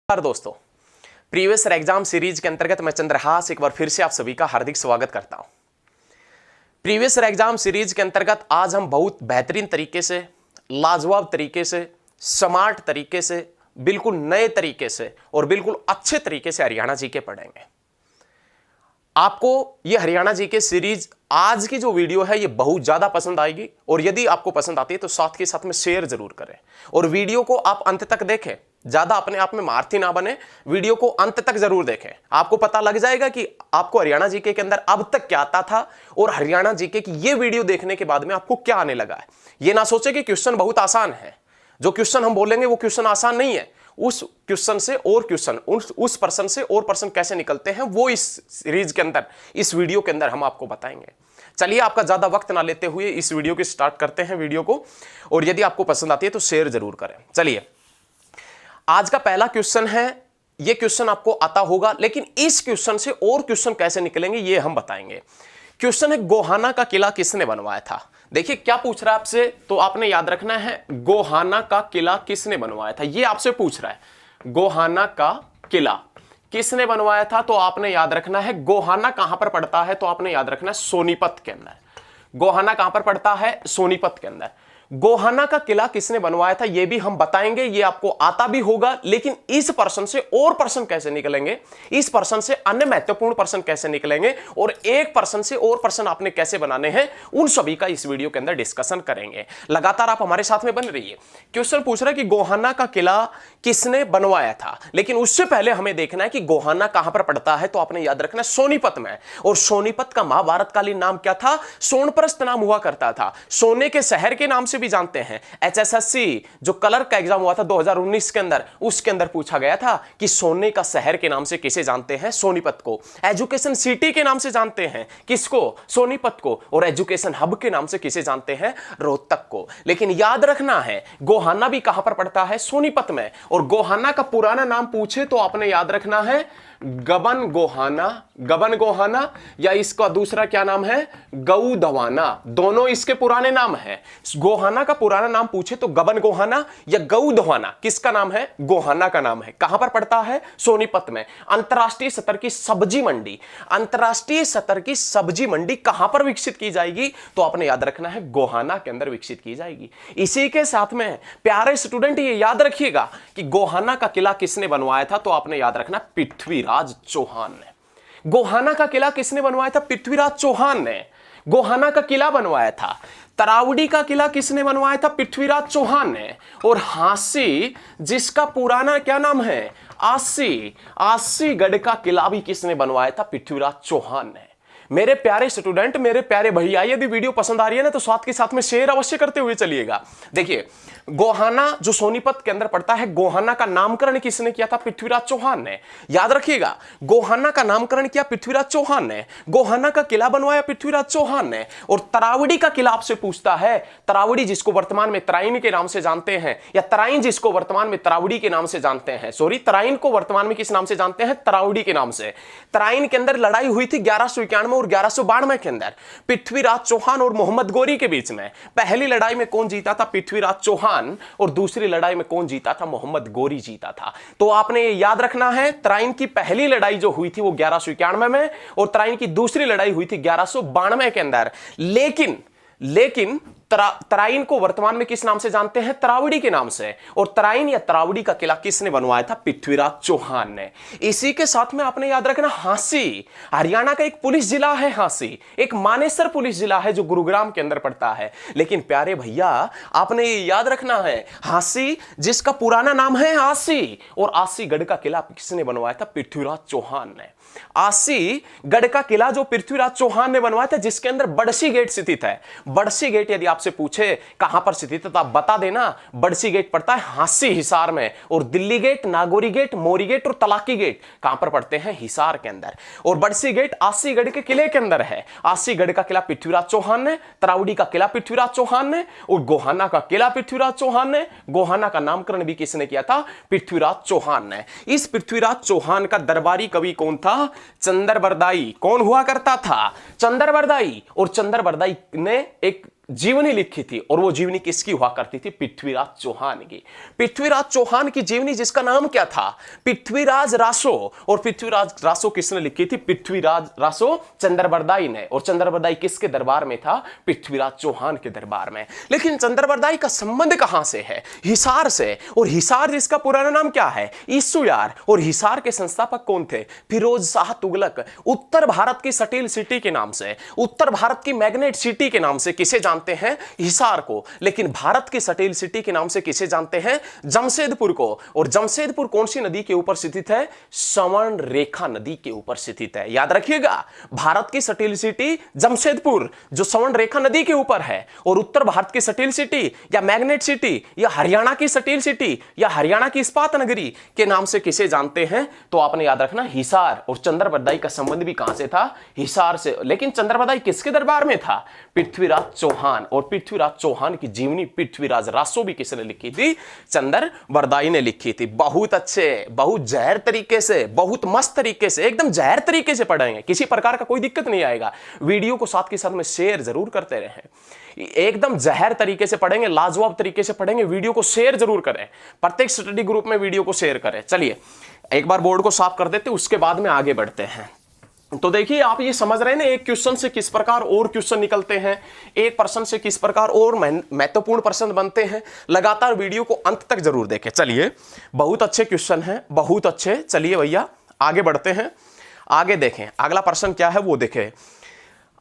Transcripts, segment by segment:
नमस्कार दोस्तों, previous exam series के अंतर्गत मैं चंद्रहास एक बार फिर से आप सभी का हार्दिक स्वागत करता हूं। प्रीवियस एग्जाम सीरीज के अंतर्गत आज हम बहुत बेहतरीन तरीके से, लाजवाब तरीके से, स्मार्ट तरीके से, बिल्कुल नए तरीके से और बिल्कुल अच्छे तरीके से हरियाणा जीके पढ़ेंगे। आपको यह हरियाणा जीके सीरीज आज की जो वीडियो है ये बहुत ज्यादा पसंद आएगी और यदि आपको पसंद आती है तो साथ के साथ में शेयर जरूर करें और वीडियो को आप अंत तक देखें। ज्यादा अपने आप में मार्थी ना बने, वीडियो को अंत तक जरूर देखें। आपको पता लग जाएगा कि आपको हरियाणा जीके के अंदर अब तक क्या आता था और हरियाणा जीके की ये वीडियो देखने के बाद में आपको क्या आने लगा है। ये ना सोचे कि क्वेश्चन बहुत आसान है, जो क्वेश्चन हम बोलेंगे वो क्वेश्चन आसान नहीं है। उस क्वेश्चन से और क्वेश्चन, उस पर्सन से और पर्सन कैसे निकलते हैं वो इस सीरीज के अंदर, इस वीडियो के अंदर हम आपको बताएंगे। चलिए आपका ज्यादा वक्त ना लेते हुए इस वीडियो को स्टार्ट करते हैं वीडियो को, और यदि आपको पसंद आती है तो शेयर जरूर करें। चलिए आज का पहला क्वेश्चन है, ये क्वेश्चन आपको आता होगा, लेकिन इस क्वेश्चन से और क्वेश्चन कैसे निकलेंगे ये हम बताएंगे। क्वेश्चन है, गोहाना का किला किसने बनवाया था। देखिए क्या पूछ रहा है आपसे, तो आपने याद रखना है गोहाना का किला किसने बनवाया था, ये आपसे पूछ रहा है। गोहाना का किला किसने बनवाया था, तो आपने याद रखना है गोहाना कहां पर पड़ता है, तो आपने याद रखना है सोनीपत के अंदर। गोहाना कहां पर पड़ता है, सोनीपत के अंदर। गोहाना का किला किसने बनवाया था ये भी हम बताएंगे, ये आपको आता भी होगा, लेकिन इस पर्सन से और पर्सन कैसे निकलेंगे, इस पर्सन से अन्य महत्वपूर्ण पर्सन कैसे निकलेंगे और एक पर्सन से और पर्सन आपने कैसे बनाने हैं, उन सभी का इस वीडियो के अंदर डिस्कशन करेंगे। लगातार आप हमारे साथ में बन रहिए। क्वेश्चन पूछ रहा है कि गोहाना का किला किसने बनवाया था, लेकिन उससे पहले हमें देखना है कि गोहाना कहां पर पड़ता है, तो आपने याद रखना है सोनीपत में। और सोनीपत का महाभारत कालीन नाम क्या था, सोनप्रस्थ नाम हुआ करता था। सोने के शहर के नाम से भी जानते हैं। एचएसएससी जो क्लर्क का एग्जाम हुआ था 2019 के अंदर, उसके अंदर पूछा गया था कि सोने का शहर के नाम से किसे जानते हैं, सोनीपत को। एजुकेशन सिटी के नाम से जानते हैं किसको, सोनीपत को। और एजुकेशन हब के नाम से किसे जानते हैं, रोहतक को। लेकिन याद रखना है गोहाना भी कहां पर पड़ता है, सोनीपत में। और गोहाना का पुराना नाम पूछे तो आपने याद रखना है गबन गोहाना, गबन गोहाना, या इसका दूसरा क्या नाम है, गौधवाना। दोनों इसके पुराने नाम हैं। गोहाना का पुराना नाम पूछे तो गबन गोहाना या गौधवाना किसका नाम है, गोहाना का नाम है। कहां पर पड़ता है, सोनीपत में। अंतरराष्ट्रीय स्तर की सब्जी मंडी, अंतरराष्ट्रीय स्तर की सब्जी मंडी कहां पर विकसित की जाएगी, तो आपने याद रखना है गोहाना के अंदर विकसित की जाएगी। इसी के साथ में प्यारे स्टूडेंट ये याद रखिएगा कि गोहाना का किला किसने बनवाया था, तो आपने याद रखना पृथ्वीराज चौहान ने। गोहाना का किला किसने बनवाया था, पृथ्वीराज चौहान ने गोहाना का किला बनवाया था। तरावड़ी का किला किसने बनवाया था, पृथ्वीराज चौहान ने। और हांसी जिसका पुराना क्या नाम है, आसीगढ़ का किला भी किसने बनवाया था, पृथ्वीराज चौहान ने। मेरे प्यारे स्टूडेंट, मेरे प्यारे भैया, यदि वीडियो पसंद आ रही है ना तो साथ के साथ में शेयर अवश्य करते हुए चलिएगा। देखिए गोहाना जो सोनीपत के अंदर पड़ता है, गोहाना का नामकरण किसने किया था, पृथ्वीराज चौहान ने। याद रखिएगा गोहाना का नामकरण किया पृथ्वीराज चौहान ने, गोहाना का किला बनवाया पृथ्वीराज चौहान ने। और तरावड़ी का किला आपसे पूछता है, तरावड़ी जिसको वर्तमान में तराइन के नाम से जानते हैं, या तराइन जिसको वर्तमान में तरावड़ी के नाम से जानते हैं, सॉरी तराइन को वर्तमान में किस नाम से जानते हैं, तरावड़ी के नाम से। तराइन के अंदर लड़ाई हुई थी 1191 और 1192 के अंदर पृथ्वीराज चौहान और मोहम्मद गोरी के बीच में। पहली लड़ाई में कौन जीता था, पृथ्वीराज चौहान, और दूसरी लड़ाई में कौन जीता था, मोहम्मद गोरी जीता था। तो आपने ये याद रखना है, तराइन की पहली लड़ाई जो हुई थी वो 1191 में, और तराइन की दूसरी लड़ाई हुई थी 1192 के अंदर। लेकिन तराइन को वर्तमान में किस नाम से जानते हैं, तरावड़ी के नाम से। और तराइन या तरावड़ी का किला किसने बनवाया था, पृथ्वीराज चौहान ने। इसी के साथ में आपने याद रखना हांसी, हरियाणा का एक पुलिस जिला है हांसी, एक मानेसर पुलिस जिला है जो गुरुग्राम के अंदर पड़ता है। लेकिन प्यारे भैया आपने याद रखना है हांसी जिसका पुराना नाम है आसी, और आसीगढ़ का किला किसने बनवाया था, पृथ्वीराज चौहान ने। आसीगढ़ का किला जो पृथ्वीराज चौहान ने बनवाया था, जिसके अंदर बड़सी गेट स्थित है। बड़सी गेट यदि आपसे पूछे कहां पर स्थित है तो आप बता देना, बड़सी गेट पड़ता है हांसी हिसार में। और दिल्ली गेट, नागौरी गेट, मोरी गेट और तलाकी गेट कहां पर पड़ते हैं, हिसार के अंदर। और बड़सी गेट आसीगढ़ के किले के अंदर है। आसीगढ़ का किला पृथ्वीराज चौहान ने, तरावड़ी का किला पृथ्वीराज चौहान ने, और गोहाना का किला पृथ्वीराज चौहान ने। गोहाना का नामकरण भी किसने किया था, पृथ्वीराज चौहान ने। इस पृथ्वीराज चौहान का दरबारी कवि कौन था, चंद्रबरदाई। कौन हुआ करता था, चंद्रबरदाई। और चंद्रबरदाई ने एक जीवनी लिखी थी, और वो जीवनी किसकी हुआ करती थी? पृथ्वीराज चौहान की। पृथ्वीराज चौहान की जीवनी, जिसका नाम क्या था? पृथ्वीराज रासो। और पृथ्वीराज रासो किसने लिखी थी? पृथ्वीराज रासो चंद्रबरदाई ने। और चंद्रबरदाई किसके दरबार में था? पृथ्वीराज चौहान के दरबार में। लेकिन चंद्रबरदाई का संबंध कहां से है? हिसार से। और हिसार जिसका पुराना नाम क्या है? ईसुयार। और हिसार के संस्थापक कौन थे? फिरोज शाह तुगलक। उत्तर भारत की स्टील सिटी के नाम से, उत्तर भारत की मैग्नेट सिटी के नाम से किसे जानते हैं? हिसार को। लेकिन भारत की स्टील सिटी के नाम से किसे जानते हैं? जमशेदपुर को। और जमशेदपुर कौन सी नदी के ऊपर स्थित है? स्वर्ण रेखा नदी के ऊपर स्थित है। याद रखिएगा, भारत की स्टील सिटी जमशेदपुर, जो स्वर्ण रेखा नदी के ऊपर है। और उत्तर भारत की स्टील सिटी या मैग्नेट सिटी या हरियाणा की स्टील सिटी या हरियाणा की इस्पात नगरी के नाम से किसे जानते हैं? तो आपने याद रखना हिसार। और चंद्रबरदाई का संबंध भी कहां से था? हिसार से। लेकिन चंद्रबरदाई किसके दरबार में था? पृथ्वीराज चौहान। और पृथ्वीराज चौहान की जीवनी पृथ्वीराज रासो भी किसने लिखी थी? चंद्रबरदाई ने लिखी थी। बहुत अच्छे, बहुत जहर तरीके से, बहुत मस्त तरीके से, एकदम जहर तरीके से पढ़ेंगे, किसी प्रकार का कोई दिक्कत नहीं आएगा। वीडियो को साथ के साथ में शेयर जरूर करते रहें। एकदम जहर तरीके से पढ़ेंगे, लाजवाब तरीके से पढ़ेंगे। वीडियो को शेयर जरूर करें, प्रत्येक स्टडी ग्रुप में वीडियो को शेयर करें। चलिए एक बार बोर्ड को साफ कर देते, उसके बाद में आगे बढ़ते हैं। तो देखिए, आप ये समझ रहे हैं ना, एक क्वेश्चन से किस प्रकार और क्वेश्चन निकलते हैं, एक प्रश्न से किस प्रकार और महत्वपूर्ण प्रश्न बनते हैं। लगातार वीडियो को अंत तक जरूर देखें। चलिए, बहुत अच्छे क्वेश्चन हैं, बहुत अच्छे। चलिए भैया आगे बढ़ते हैं, आगे देखें अगला प्रश्न क्या है वो देखें।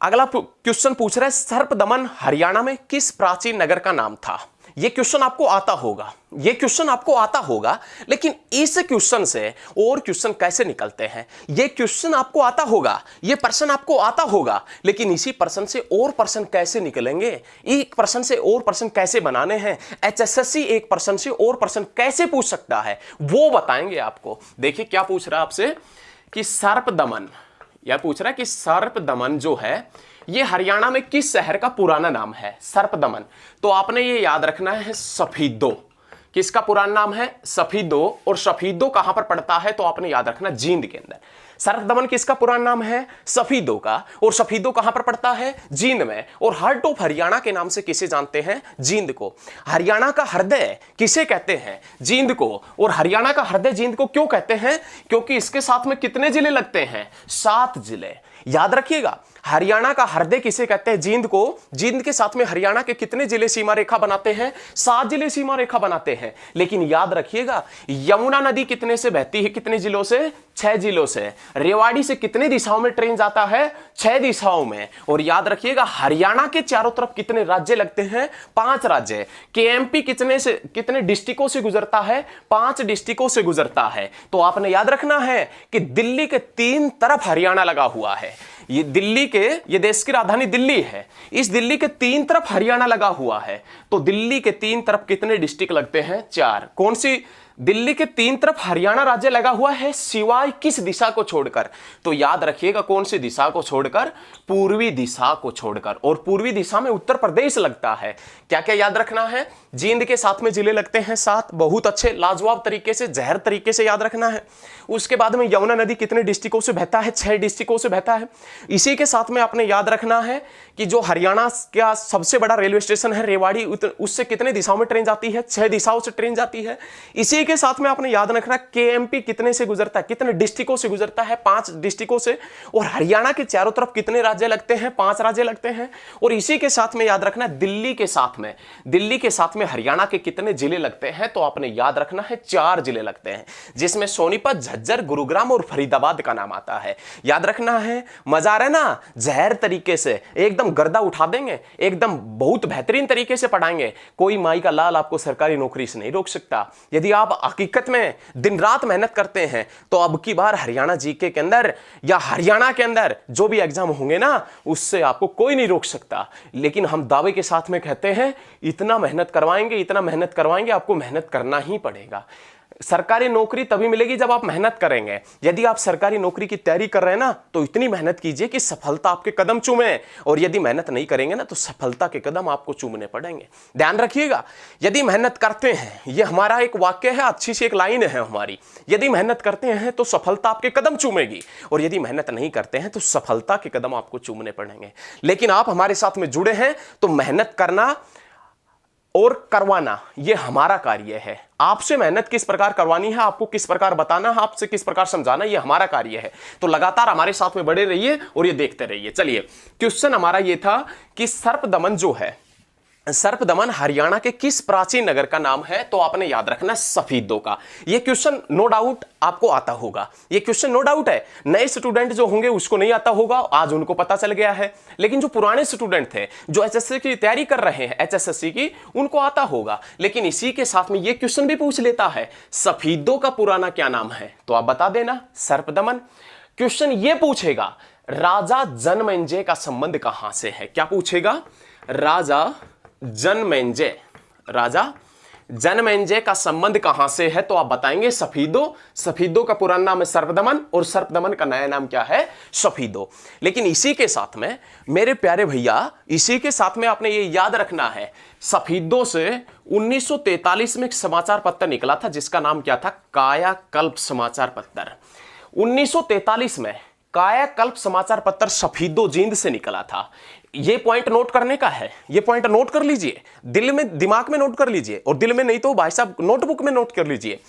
अगला क्वेश्चन पूछ रहा है, सर्पदमन हरियाणा में किस प्राचीन नगर का नाम था? ये क्वेश्चन आपको आता होगा, ये क्वेश्चन आपको आता होगा। लेकिन इस क्वेश्चन से और क्वेश्चन कैसे निकलते हैं, ये क्वेश्चन आपको आता होगा, ये प्रश्न आपको आता होगा। लेकिन इसी प्रश्न से और प्रश्न कैसे निकलेंगे, एक प्रश्न से और प्रश्न कैसे बनाने हैं, एचएसएससी एक प्रश्न से और प्रश्न कैसे पूछ सकता है, वो बताएंगे आपको। देखिए क्या पूछ रहा है आपसे कि सर्पदमन, यह पूछ रहा है कि सर्पदमन जो है ये हरियाणा में किस शहर का पुराना नाम है? सर्पदमन। तो आपने ये याद रखना है, सफीदो। किसका पुराना नाम है? सफीदो। और सफीदो कहां पर पड़ता है? तो आपने याद रखना जींद के अंदर। सर्पदमन किसका पुराना नाम है? सफीदो का। और सफीदो कहां पर पड़ता है? जींद में। और हार्ट ऑफ हरियाणा के नाम से किसे जानते हैं? जींद को। हरियाणा का हृदय किसे कहते हैं? जींद को। और हरियाणा का हृदय जींद को क्यों कहते हैं? क्योंकि इसके साथ में कितने जिले लगते हैं? 7 जिले। याद रखिएगा, हरियाणा का हृदय किसे कहते हैं? जींद को। जींद के साथ में हरियाणा के कितने जिले सीमा रेखा बनाते हैं? 7 जिले सीमा रेखा बनाते हैं। लेकिन याद रखिएगा, यमुना नदी कितने से बहती है? कितने जिलों से? 6 जिलों से। रेवाड़ी से कितने दिशाओं में ट्रेन जाता है? 6 दिशाओं में। और याद रखिएगा, हरियाणा के चारों तरफ कितने राज्य लगते हैं? 5 राज्य। केएमपी कितने डिस्ट्रिक्टों से गुजरता है? 5 डिस्ट्रिक्टों से गुजरता है। तो आपने याद रखना है कि दिल्ली के 3 तरफ हरियाणा लगा हुआ है। ये दिल्ली के, ये देश की राजधानी दिल्ली है, इस दिल्ली के 3 तरफ हरियाणा लगा हुआ है। तो दिल्ली के 3 तरफ कितने डिस्ट्रिक्ट लगते हैं? 4। कौन सी? दिल्ली के 3 तरफ हरियाणा राज्य लगा हुआ है, सिवाय किस दिशा को छोड़कर? तो याद रखिएगा, कौन सी दिशा को छोड़कर? पूर्वी दिशा को छोड़कर। और पूर्वी दिशा में उत्तर प्रदेश लगता है। क्या क्या याद रखना है? जींद के साथ में जिले लगते हैं 7। बहुत अच्छे, लाजवाब तरीके से, जहर तरीके से याद रखना है। उसके बाद में यमुना नदी कितने डिस्ट्रिक्टों से बहता है? 6 डिस्ट्रिक्टों से बहता है। इसी के साथ में आपने याद रखना है कि जो हरियाणा का सबसे बड़ा रेलवे स्टेशन है रेवाड़ी, उससे कितने दिशाओं में ट्रेन जाती है? 6 दिशाओं से ट्रेन जाती है। इसी के साथ में आपने याद रखना, केएमपी कितने से गुजरता है? कितने डिस्ट्रिक्टों से गुजरता है? 5 डिस्ट्रिक्टों से। और हरियाणा के चारों तरफ कितने राज्य लगते हैं? 5 राज्य लगते हैं। और इसी के साथ में याद रखना, दिल्ली के साथ में हरियाणा के कितने जिले लगते हैं? तो आपने याद रखना है 4 जिले लगते हैं, जिसमें सोनीपत, झज्जर, गुरुग्राम और फरीदाबाद का नाम आता है। याद रखना है। मजा आ रहा है ना? जहर तरीके से एकदम गर्दा उठा देंगे, एकदम बहुत बेहतरीन तरीके से पढ़ाएंगे। कोई माई का लाल आपको सरकारी नौकरी से नहीं रोक सकता। यदि आप हकीकत में दिन रात मेहनत करते हैं तो अब की बार हरियाणा जीके के अंदर या हरियाणा के अंदर जो भी एग्जाम होंगे ना, उससे आपको कोई नहीं रोक सकता। लेकिन हम दावे के साथ में कहते हैं, इतना मेहनत करवाएंगे, इतना मेहनत करवाएंगे, आपको मेहनत करना ही पड़ेगा। सरकारी नौकरी तभी मिलेगी जब आप मेहनत करेंगे। यदि आप सरकारी नौकरी की तैयारी कर रहे हैं ना, तो इतनी मेहनत कीजिए कि सफलता आपके कदम चूमे, और यदि मेहनत नहीं करेंगे ना, तो सफलता के कदम आपको चूमने पड़ेंगे। ध्यान रखिएगा, यदि मेहनत करते हैं, यह हमारा एक वाक्य है, अच्छी सी एक लाइन है हमारी, यदि मेहनत करते हैं तो सफलता आपके कदम चूमेगी, और यदि मेहनत नहीं करते हैं तो सफलता के कदम आपको चूमने पड़ेंगे। लेकिन आप हमारे साथ में जुड़े हैं तो मेहनत करना और करवाना ये हमारा कार्य है। आपसे मेहनत किस प्रकार करवानी है, आपको किस प्रकार बताना है, आपसे किस प्रकार समझाना, ये हमारा कार्य है। तो लगातार हमारे साथ में बड़े रहिए और ये देखते रहिए। चलिए, क्वेश्चन हमारा ये था कि सर्पदमन जो है, सर्पदमन हरियाणा के किस प्राचीन नगर का नाम है? तो आपने याद रखना सफीदों का। ये क्वेश्चन नो डाउट आपको आता होगा, ये क्वेश्चन नो डाउट है। नए स्टूडेंट जो होंगे उसको नहीं आता होगा, आज उनको पता चल गया है। लेकिन जो पुराने स्टूडेंट थे, जो एचएससी की तैयारी कर रहे हैं, एचएसएससी की, उनको आता होगा। लेकिन इसी के साथ में ये क्वेश्चन भी पूछ लेता है, सफीदों का पुराना क्या नाम है? तो आप बता देना, सर्पदमन। क्वेश्चन ये पूछेगा, राजा जनमेजय का संबंध कहां से है? क्या पूछेगा? राजा जनमेजय, राजा जनमेजय का संबंध कहां से है? तो आप बताएंगे सफीदों। सफीदों का पुराना नाम है सर्पदमन, और सर्पदमन का नया नाम क्या है? सफीदों। लेकिन इसी के साथ में मेरे प्यारे भैया, इसी के साथ में आपने ये याद रखना है, सफीदों से 1943 में एक समाचार पत्र निकला था जिसका नाम क्या था? कायाकल्प समाचार पत्र। 1943 में कायाकल्प समाचार पत्र सफीदों जींद से निकला था। ये पॉइंट नोट करने का है, ये पॉइंट नोट कर लीजिए, दिल में, दिमाग में नोट कर लीजिए, और दिल में नहीं तो भाई साहब नोटबुक में नोट कर लीजिए।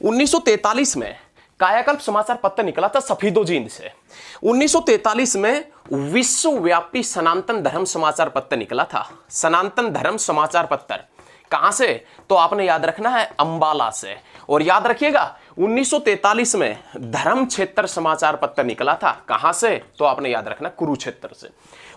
1943 में कायाकल्प समाचार पत्र निकला था सफीदों जींद से। 1943 में विश्वव्यापी सनातन धर्म समाचार पत्र निकला था। सनातन धर्म समाचार पत्र कहां से? तो आपने याद रखना है अंबाला से। और याद रखिएगा 1943 में धर्म क्षेत्र समाचार पत्र निकला था। कहां से? तो आपने याद रखना कुरुक्षेत्र से।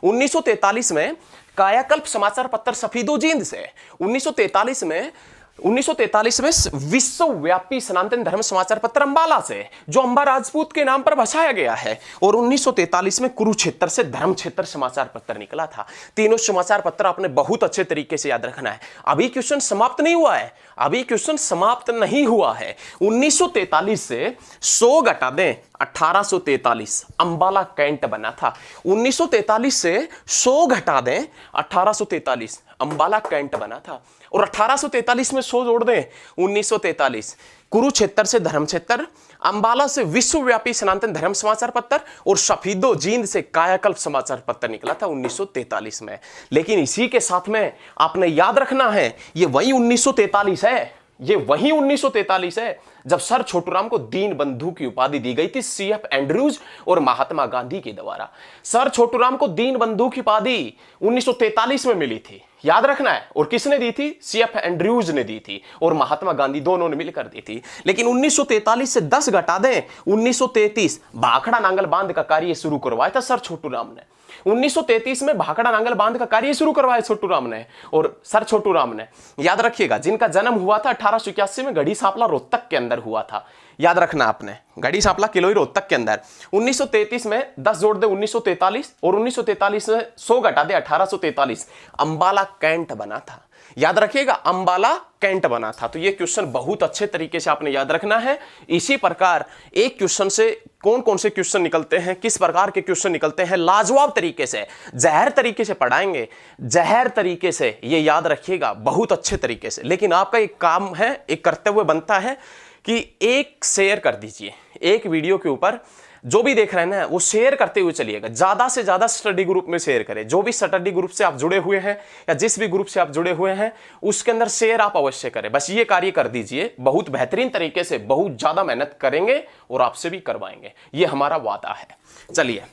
1943 में कायाकल्प समाचार पत्र सफीदों जींद से। 1943 में विश्वव्यापी सनातन धर्म समाचार पत्र अंबाला से, जो अंबा राजपूत के नाम पर बसाया गया है। और 1943 में कुरुक्षेत्र से धर्म क्षेत्र समाचार पत्र निकला था। तीनों समाचार पत्र आपने बहुत अच्छे तरीके से याद रखना है। अभी क्वेश्चन समाप्त नहीं हुआ है, अभी क्वेश्चन समाप्त नहीं हुआ है। 1943 से 100 घटा दें, 1843 अंबाला कैंट बना था। 1943 से 100 घटा दें, 1843 अंबाला कैंट बना था। और 1843 में 100 जोड़ दें, 1943 कुरुक्षेत्र से धर्म क्षेत्र, अंबाला से विश्वव्यापी सनातन धर्म समाचार पत्र, और सफीदों जींद से कायाकल्प समाचार पत्र निकला था 1943 में। लेकिन इसी के साथ में आपने याद रखना है, ये वही 1943 है, ये वही 1943 है जब सर छोटूराम को दीन बंधु की उपाधि दी गई थी सीएफ एंड्रयूज और महात्मा गांधी के द्वारा। सर छोटूराम को दीन बंधु की उपाधि 1943 में मिली थी, याद रखना है। और किसने दी थी? सीएफ एंड्रयूज ने दी थी, और महात्मा गांधी दोनों ने मिलकर दी थी। लेकिन 1943 से 10 घटा दें, 1933 भाखड़ा नांगल बांध का कार्य शुरू करवाया था सर छोटूराम ने। 1933 में भाखड़ा नांगल बांध का कार्य शुरू करवाया छोटूराम ने और सर छोटूराम ने। याद रखिएगा, जिनका जन्म हुआ था 1881 में गढ़ी सांपला रोहतक के अंदर हुआ था। याद रखना आपने, गढ़ी सांपला किलोई रोहतक के अंदर। 1933 में 10 जोड़ दे 1943, और 1943 में 100 घटा दे 1843 अंबाला कैंट बना था। याद रखिएगा, अंबाला कैंट बना था। तो ये क्वेश्चन बहुत अच्छे तरीके से आपने याद रखना है। इसी प्रकार एक क्वेश्चन से कौन कौन से क्वेश्चन निकलते हैं, किस प्रकार के क्वेश्चन निकलते हैं, लाजवाब तरीके से, जहर तरीके से पढ़ाएंगे, जहर तरीके से, ये याद रखिएगा बहुत अच्छे तरीके से। लेकिन आपका एक काम है, एक कर्तव्य बनता है कि एक शेयर कर दीजिए, एक वीडियो के ऊपर जो भी देख रहे हैं ना वो शेयर करते हुए चलिएगा। ज्यादा से ज्यादा स्टडी ग्रुप में शेयर करें। जो भी स्टडी ग्रुप से आप जुड़े हुए हैं या जिस भी ग्रुप से आप जुड़े हुए हैं उसके अंदर शेयर आप अवश्य करें। बस ये कार्य कर दीजिए, बहुत बेहतरीन तरीके से, बहुत ज्यादा मेहनत करेंगे और आपसे भी करवाएंगे, ये हमारा वादा है। चलिए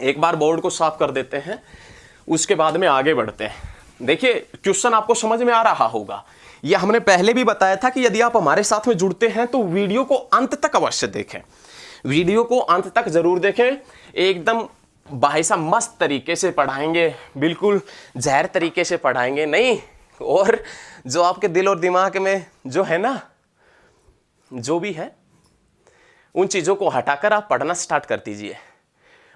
एक बार बोर्ड को साफ कर देते हैं, उसके बाद में आगे बढ़ते हैं। देखिए क्वेश्चन आपको समझ में आ रहा होगा। यह हमने पहले भी बताया था कि यदि आप हमारे साथ में जुड़ते हैं तो वीडियो को अंत तक अवश्य देखें, वीडियो को अंत तक जरूर देखें। एकदम भाई साहब मस्त तरीके से पढ़ाएंगे, बिल्कुल जहर तरीके से पढ़ाएंगे नहीं। और जो आपके दिल और दिमाग में जो है ना, जो भी है उन चीज़ों को हटाकर आप पढ़ना स्टार्ट कर दीजिए।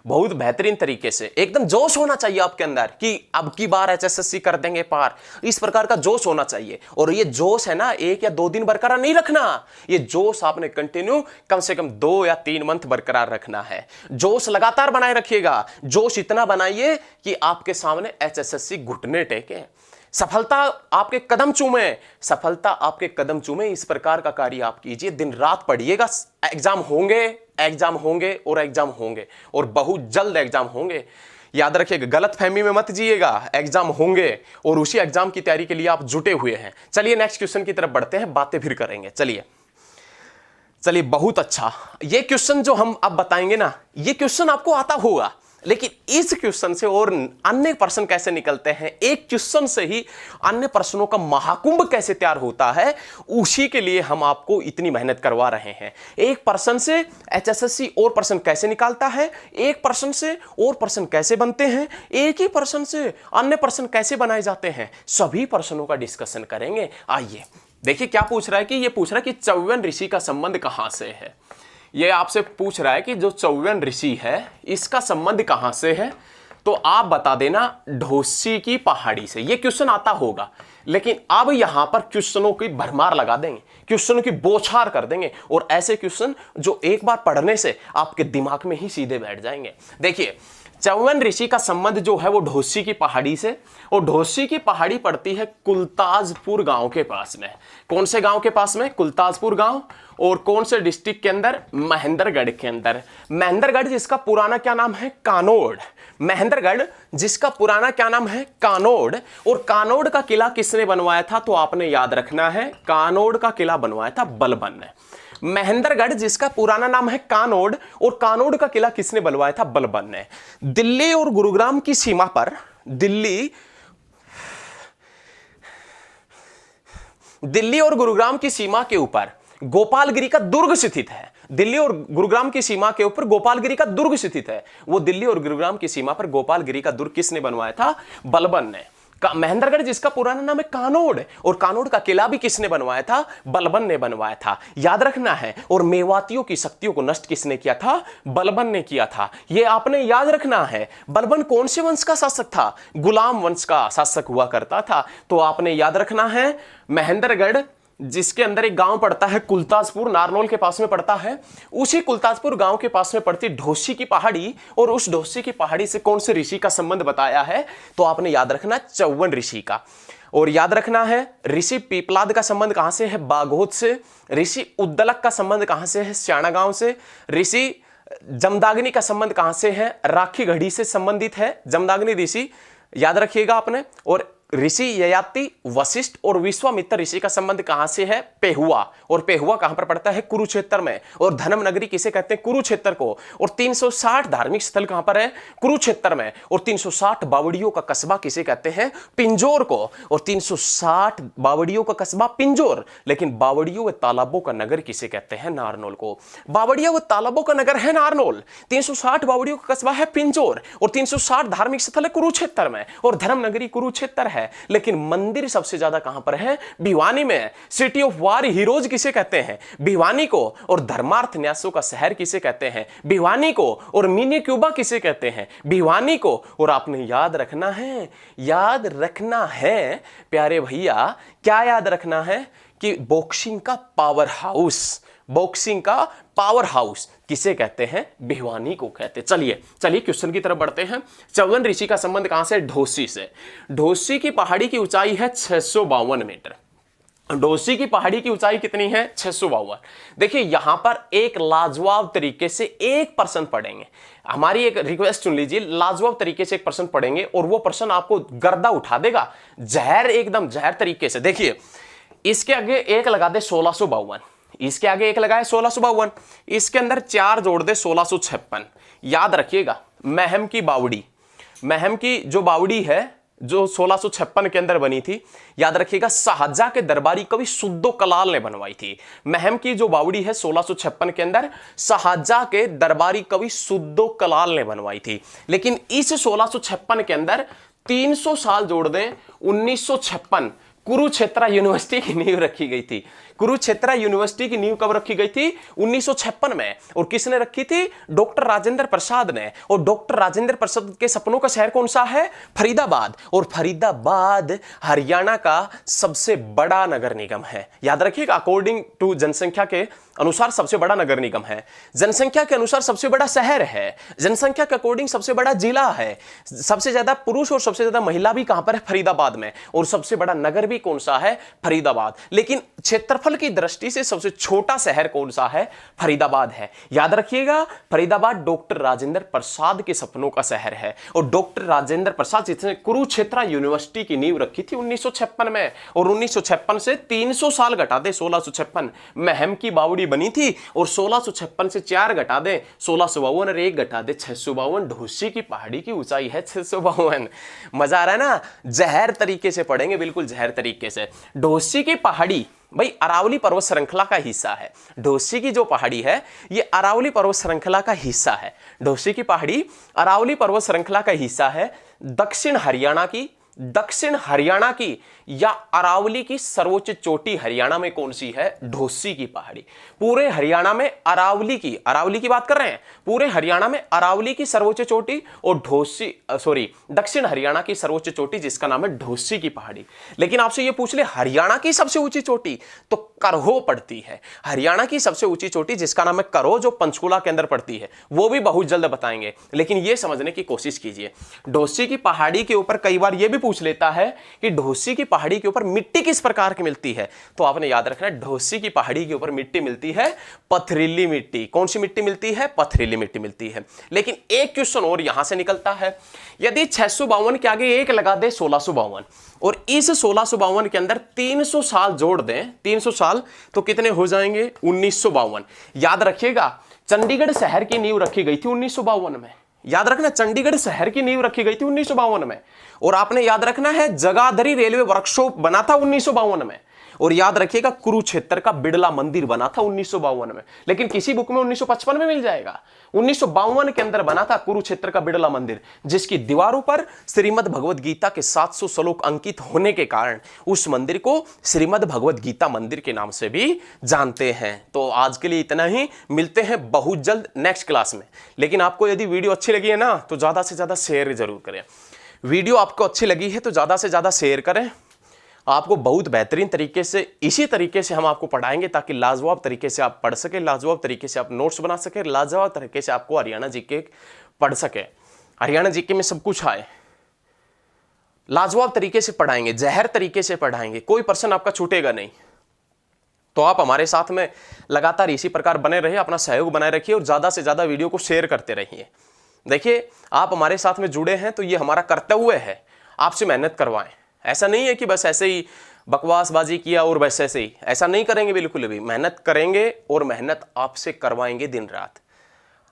बहुत बेहतरीन तरीके से, एकदम जोश होना चाहिए आपके अंदर कि अब की बार एचएसएससी कर देंगे पार, इस प्रकार का जोश होना चाहिए। और ये जोश है ना 1 या 2 दिन बरकरार नहीं रखना, ये जोश आपने कंटिन्यू कम से कम 2 या 3 मंथ बरकरार रखना है। जोश लगातार बनाए रखिएगा, जोश इतना बनाइए कि आपके सामने एचएसएससी घुटने टेके, सफलता आपके कदम चूमे, सफलता आपके कदम चूमे। इस प्रकार का कार्य आप कीजिए, दिन रात पढ़िएगा। एग्जाम होंगे, एग्जाम होंगे और एग्जाम होंगे, और बहुत जल्द एग्जाम होंगे। याद रखिएगा, गलत फहमी में मत जिएगा, एग्जाम होंगे और उसी एग्जाम की तैयारी के लिए आप जुटे हुए हैं। चलिए नेक्स्ट क्वेश्चन की तरफ बढ़ते हैं, बातें फिर करेंगे। चलिए बहुत अच्छा, ये क्वेश्चन जो हम अब बताएंगे ना, ये क्वेश्चन आपको आता होगा, लेकिन इस क्वेश्चन से और अन्य प्रश्न कैसे निकलते हैं, एक क्वेश्चन से ही अन्य प्रश्नों का महाकुंभ कैसे तैयार होता है, उसी के लिए हम आपको इतनी मेहनत करवा रहे हैं। एक प्रश्न से एचएसएससी और प्रश्न कैसे निकालता है, एक प्रश्न से और प्रश्न कैसे बनते हैं, एक ही प्रश्न से अन्य प्रश्न कैसे बनाए जाते हैं, सभी प्रश्नों का डिस्कशन करेंगे। आइए देखिए क्या पूछ रहा है, कि ये पूछ रहा है कि चौवन ऋषि का संबंध कहां से है। ये आपसे पूछ रहा है कि जो चौवन ऋषि है इसका संबंध कहां से है, तो आप बता देना ढोसी की पहाड़ी से। ये क्वेश्चन आता होगा, लेकिन अब यहां पर क्वेश्चनों की भरमार लगा देंगे, क्वेश्चनों की बौछार कर देंगे, और ऐसे क्वेश्चन जो एक बार पढ़ने से आपके दिमाग में ही सीधे बैठ जाएंगे। देखिए चौवन ऋषि का संबंध जो है वो ढोसी की पहाड़ी से, और ढोसी की पहाड़ी पड़ती है कुलताजपुर गांव के पास में। कौन से गांव के पास में? कुलताजपुर गांव। और कौन से डिस्ट्रिक्ट के अंदर? महेंद्रगढ़ के अंदर। महेंद्रगढ़ जिसका पुराना क्या नाम है? कानोड़। महेंद्रगढ़ जिसका पुराना क्या नाम है? कानोड़। और कानोड़ का किला किसने बनवाया था? तो आपने याद रखना है, कानोड़ का किला बनवाया था बलबन ने। महेंद्रगढ़ जिसका पुराना नाम है कानोड़, और कानोड़ का किला किसने बनवाया था? बलबन ने। दिल्ली और गुरुग्राम की सीमा पर, दिल्ली और गुरुग्राम की सीमा के ऊपर गोपालगिरी का दुर्ग स्थित है। दिल्ली और गुरुग्राम की सीमा के ऊपर गोपालगिरी का दुर्ग स्थित है। वो दिल्ली और गुरुग्राम की सीमा पर गोपालगिरी का दुर्ग किसने बनवाया था? बलबन ने। महेंद्रगढ़ जिसका पुराना नाम है कानोड़, और कानोड़ का किला भी किसने बनवाया था? बलबन ने बनवाया था, याद रखना है। और मेवातियों की शक्तियों को नष्ट किसने किया था? बलबन ने किया था, ये आपने याद रखना है। बलबन कौन से वंश का शासक था? गुलाम वंश का शासक हुआ करता था, तो आपने याद रखना है। महेंद्रगढ़ जिसके अंदर एक गांव पड़ता है कुलताजपुर, नारनौल के पास में पड़ता है, उसी कुलताजपुर गांव के पास में पड़ती ढोसी की पहाड़ी, और उस ढोसी की पहाड़ी से कौन से ऋषि का संबंध बताया है? तो आपने याद रखना चौवन ऋषि का। और याद रखना है ऋषि पीपलाद का संबंध कहां से है? बाघोद से। ऋषि उद्दलक का संबंध कहां से है? स्याणा गांव से। ऋषि जमदाग्नि का संबंध कहां से है? राखी घड़ी से संबंधित है जमदाग्नि ऋषि, याद रखिएगा आपने। और ऋषि ययाति, वशिष्ठ और विश्वामित्र ऋषि का संबंध कहां से है? पेहुआ। और पेहुआ कहां पर पड़ता है? कुरुक्षेत्र में। और धर्म नगरी किसे कहते हैं? कुरुक्षेत्र को। और 360 धार्मिक स्थल कहां पर है? कुरुक्षेत्र में। और 360 बावड़ियों का कस्बा किसे कहते हैं? पिंजौर को। और 360 बावड़ियों का कस्बा पिंजौर, लेकिन बावड़ियों व तालाबों का नगर किसे कहते हैं? नारनौल को। बावड़ियों व तालाबों का नगर है नारनौल, 360 बावड़ियों का कस्बा है पिंजौर, और 360 धार्मिक स्थल है कुरुक्षेत्र में, और धर्म नगरी कुरुक्षेत्र है। लेकिन मंदिर सबसे ज्यादा कहां पर है? भिवानी में। सिटी ऑफ वार हीरोज किसे कहते हैं? भिवानी को। और धर्मार्थ न्यासों का शहर किसे कहते हैं? भिवानी को। और मिनी क्यूबा किसे कहते हैं? भिवानी को। और आपने याद रखना है, याद रखना है प्यारे भैया, क्या याद रखना है? कि बॉक्सिंग का पावर हाउस, बॉक्सिंग का पावर हाउस किसे कहते हैं? भिवानी को कहते हैं। चलिए क्वेश्चन की तरफ बढ़ते हैं। चौवन ऋषि का संबंध कहां से? ढोसी से। ढोसी की पहाड़ी की ऊंचाई है 652 मीटर। ढोसी की पहाड़ी की ऊंचाई कितनी है? 652। देखिए यहां पर एक लाजवाब तरीके से एक प्रश्न पढ़ेंगे, हमारी एक रिक्वेस्ट सुन लीजिए, लाजवाब तरीके से एक प्रश्न पढ़ेंगे, और वो प्रश्न आपको गर्दा उठा देगा, जहर, एकदम जहर तरीके से। देखिए इसके आगे एक लगा दे 1652, इसके आगे एक लगाए 1652, इसके अंदर 4 जोड़ दे 1656। याद रखिएगा महम की बावड़ी, महम की जो बावड़ी है जो 1656 के अंदर बनी थी, याद रखिएगा शाहजहां के दरबारी कवि सुद्दो कलाल ने बनवाई थी। महम की जो बावड़ी है 1656 के अंदर शाहजहां के दरबारी कवि सुद्दो कलाल ने बनवाई थी। लेकिन इस 1656 के अंदर 300 साल जोड़ दें 1956 कुरुक्षेत्र यूनिवर्सिटी की नींव रखी गई थी। कुरुक्षेत्र यूनिवर्सिटी की नींव कब रखी गई थी? 1956 में। और किसने रखी थी? डॉक्टर राजेंद्र प्रसाद ने। और डॉक्टर राजेंद्र प्रसाद के सपनों का शहर कौन सा है? फरीदाबाद। और फरीदाबाद हरियाणा का सबसे बड़ा नगर निगम है। याद रखिएगा, अकॉर्डिंग टू जनसंख्या के अनुसार सबसे बड़ा नगर निगम है, जनसंख्या के अनुसार सबसे बड़ा शहर है, जनसंख्या के अकॉर्डिंग सबसे बड़ा जिला है, सबसे ज्यादा पुरुष और सबसे ज्यादा महिला भी कहां पर है? फरीदाबाद में। और सबसे बड़ा नगर भी कौन सा है? फरीदाबाद। लेकिन क्षेत्रफल की दृष्टि से सबसे छोटा शहर कौन सा है? फरीदाबाद है। याद रखिएगा, फरीदाबाद डॉक्टर राजेंद्र प्रसाद के सपनों का शहर है। और डॉक्टर राजेंद्र प्रसाद जिसने कुरुक्षेत्र यूनिवर्सिटी की नींव रखी थी 1956 में। और 1956 से 300 साल घटा दे 1656 में हेम की बावड़ी बनी थी। और 1656 से 4 घटा दे 1652 और 1 घटा दे 652। ढोसी की पहाड़ी की ऊंचाई है 652। मजा आ रहा है ना? जहर तरीके से पढ़ेंगे, बिल्कुल जहर तरीके से। ढोसी की पहाड़ी भाई अरावली पर्वत श्रृंखला का हिस्सा है। ढोसी की जो पहाड़ी है ये अरावली पर्वत श्रृंखला का हिस्सा है। ढोसी की पहाड़ी अरावली पर्वत श्रृंखला का हिस्सा है। दक्षिण हरियाणा की या अरावली की सर्वोच्च चोटी हरियाणा में कौन सी है? ढोसी की पहाड़ी। पूरे हरियाणा में अरावली की बात कर रहे हैं, पूरे हरियाणा में अरावली की सर्वोच्च चोटी और दक्षिण हरियाणा की सर्वोच्च चोटी जिसका नाम है ढोसी की पहाड़ी। लेकिन आपसे यह पूछ ले हरियाणा की सबसे ऊंची चोटी, तो करहो पड़ती है। हरियाणा की सबसे ऊंची चोटी जिसका नाम है करहो, जो पंचकुला के अंदर पड़ती है, वो भी बहुत जल्द बताएंगे। लेकिन यह समझने की कोशिश कीजिए, ढोसी की पहाड़ी के ऊपर कई बार यह भी पूछ लेता है कि ढोसी की पहाड़ी के ऊपर मिट्टी किस प्रकार की मिलती है। तो आपने याद रखना है, ढोसी की पहाड़ी के ऊपर मिट्टी मिलती है पथरीली मिट्टी। कौन सी मिट्टी मिलती है? पथरीली मिट्टी मिलती है। लेकिन एक क्वेश्चन और यहां से निकलता है, यदि 652 के आगे 1 लगा दे 1652 और इस 1652 के अंदर 300 साल जोड़ दें, 300 साल, तो कितने हो जाएंगे? 1952। याद रखिएगा, चंडीगढ़ शहर की नींव रखी गई थी 1952 में। याद रखना, चंडीगढ़ शहर की नींव रखी गई थी 1952 में। और आपने याद रखना है, जगाधरी रेलवे वर्कशॉप बना था 1952 में। और याद रखिएगा, कुरुक्षेत्र का बिड़ला मंदिर बना था 1952 में। लेकिन किसी बुक में 1955 में मिल जाएगा। 1952 के अंदर बना था कुरुक्षेत्र का बिड़ला मंदिर, जिसकी दीवारों पर श्रीमद् भगवद गीता के 700 श्लोक अंकित होने के कारण उस मंदिर को श्रीमद् भगवद गीता मंदिर के नाम से भी जानते हैं। तो आज के लिए इतना ही, मिलते हैं बहुत जल्द नेक्स्ट क्लास में। लेकिन आपको यदि वीडियो अच्छी लगी है ना, तो ज्यादा से ज्यादा शेयर जरूर करें। वीडियो आपको अच्छी लगी है तो ज्यादा से ज्यादा शेयर करें। आपको बहुत बेहतरीन तरीके से, इसी तरीके से हम आपको पढ़ाएंगे ताकि लाजवाब तरीके से आप पढ़ सके, लाजवाब तरीके से आप नोट्स बना सके, लाजवाब तरीके से आपको हरियाणा जीके पढ़ सके, हरियाणा जीके में सब कुछ आए। लाजवाब तरीके से पढ़ाएंगे, जहर तरीके से पढ़ाएंगे, कोई पर्सन आपका छूटेगा नहीं। तो आप हमारे साथ में लगातार इसी प्रकार बने रहिए, अपना सहयोग बनाए रखिए और ज्यादा से ज्यादा वीडियो को शेयर करते रहिए। देखिए, आप हमारे साथ में जुड़े हैं तो ये हमारा कर्तव्य है आपसे मेहनत करवाएं। ऐसा नहीं है कि बस ऐसे ही बकवासबाजी किया और बस ऐसे ही, ऐसा नहीं करेंगे बिल्कुल भी। मेहनत करेंगे और मेहनत आपसे करवाएंगे दिन रात।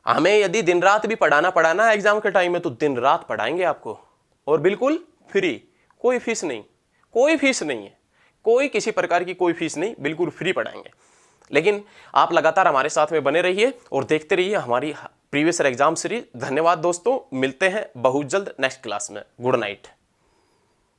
हमें यदि दिन रात भी पढ़ाना है एग्जाम के टाइम में, तो दिन रात पढ़ाएंगे आपको, और बिल्कुल फ्री, कोई फीस नहीं, कोई फीस नहीं है, कोई किसी प्रकार की कोई फीस नहीं, बिल्कुल फ्री पढ़ाएंगे। लेकिन आप लगातार हमारे साथ में बने रहिए और देखते रहिए हमारी प्रीवियस ईयर एग्जाम सीरीज। धन्यवाद दोस्तों, मिलते हैं बहुत जल्द नेक्स्ट क्लास में। Good night.